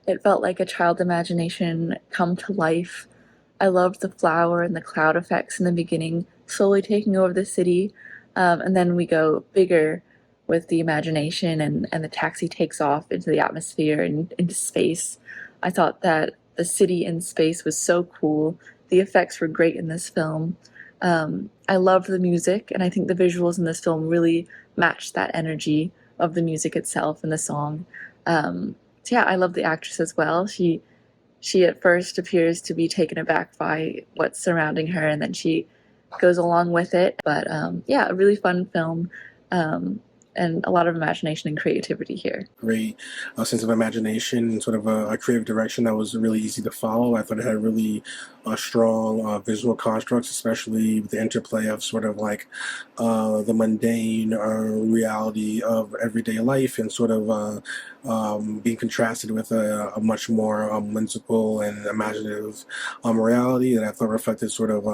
It felt like a child's imagination come to life. I loved the flower and the cloud effects in the beginning, slowly taking over the city. And then we go bigger with the imagination, and the taxi takes off into the atmosphere and into space. I thought that the city in space was so cool. The effects were great in this film. I loved the music, and I think the visuals in this film really matched that energy of the music itself and the song. So yeah, I love the actress as well. She at first appears to be taken aback by what's surrounding her, and then she goes along with it. But yeah, a really fun film, um, and a lot of imagination and creativity here. Great sense of imagination and sort of a creative direction that was really easy to follow. I thought it had really strong visual constructs, especially with the interplay of sort of like the mundane reality of everyday life and sort of being contrasted with a much more whimsical and imaginative reality that I thought reflected sort of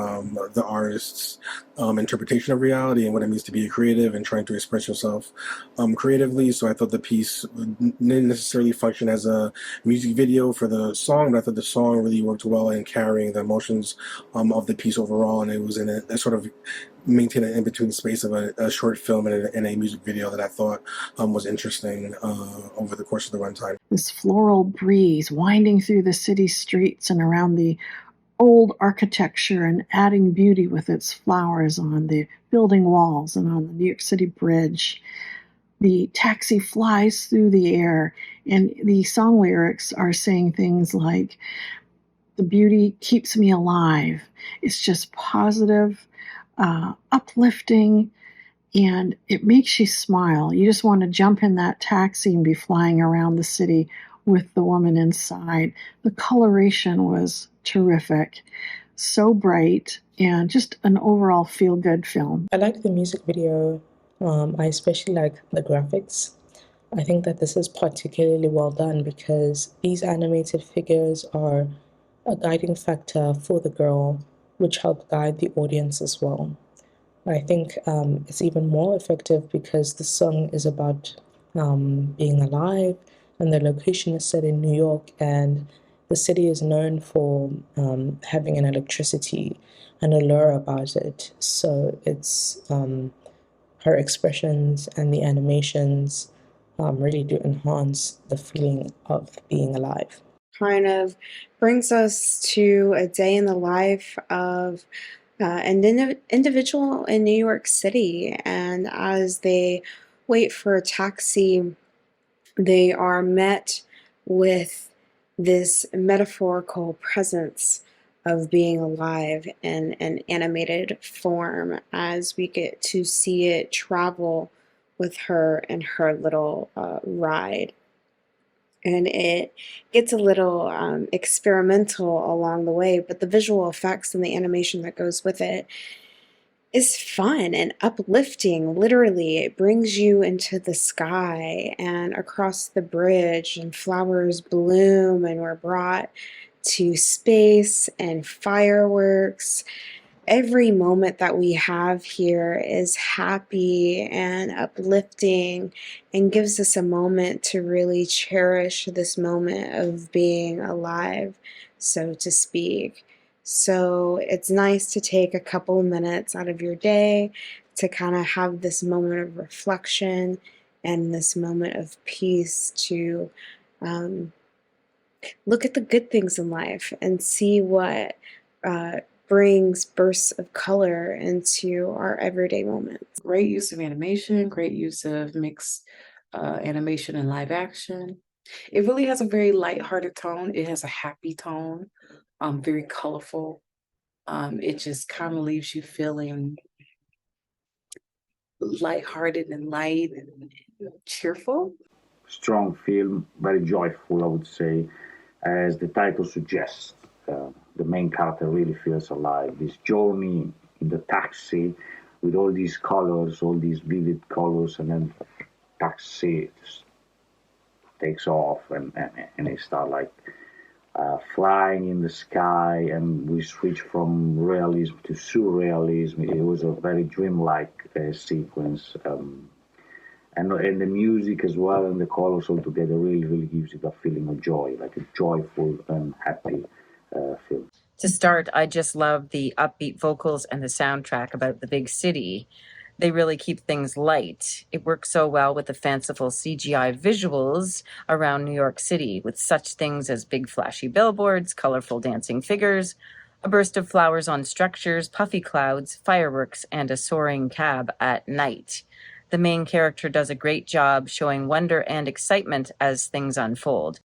the artist's interpretation of reality and what it means to be a creative and trying to express yourself creatively. So I thought the piece didn't necessarily function as a music video for the song, but I thought the song really worked well in carrying the emotions of the piece overall, and it was in a sort of maintain an in-between space of a short film and a music video that I thought was interesting over the course of the runtime. This floral breeze winding through the city streets and around the old architecture and adding beauty with its flowers on the building walls and on the New York City Bridge. The taxi flies through the air, and the song lyrics are saying things like, "The beauty keeps me alive." It's just positive, uplifting, and it makes you smile. You just want to jump in that taxi and be flying around the city with the woman inside. The coloration was terrific, so bright, and just an overall feel-good film. I like the music video. I especially like the graphics. I think that this is particularly well done because these animated figures are a guiding factor for the girl, which help guide the audience as well. I think it's even more effective because the song is about being alive, and the location is set in New York, and the city is known for having an electricity and allure about it. So it's her expressions and the animations really do enhance the feeling of being alive. Kind of brings us to a day in the life of an individual in New York City. And as they wait for a taxi, they are met with this metaphorical presence of being alive in an animated form as we get to see it travel with her and her little ride. And it gets a little experimental along the way, but the visual effects and the animation that goes with it is fun and uplifting. Literally, it brings you into the sky and across the bridge, and flowers bloom and we're brought to space and fireworks. Every moment that we have here is happy and uplifting and gives us a moment to really cherish this moment of being alive, so to speak. So it's nice to take a couple minutes out of your day to kind of have this moment of reflection and this moment of peace to look at the good things in life and see what brings bursts of color into our everyday moments. Great use of animation, great use of mixed animation and live action. It really has a very lighthearted tone. It has a happy tone, very colorful. It just kind of leaves you feeling lighthearted and light and cheerful. Strong film, very joyful, I would say, as the title suggests. The main character really feels alive. This journey in the taxi with all these colors, all these vivid colors, and then taxi takes off and they start like flying in the sky, and we switch from realism to surrealism. It was a very dreamlike sequence. And the music as well and the colors all together really, really gives you that feeling of joy, like a joyful and happy film. To start, I just love the upbeat vocals and the soundtrack about the big city. They really keep things light. It works so well with the fanciful CGI visuals around New York City, with such things as big flashy billboards, colorful dancing figures, a burst of flowers on structures, puffy clouds, fireworks, and a soaring cab at night. The main character does a great job showing wonder and excitement as things unfold.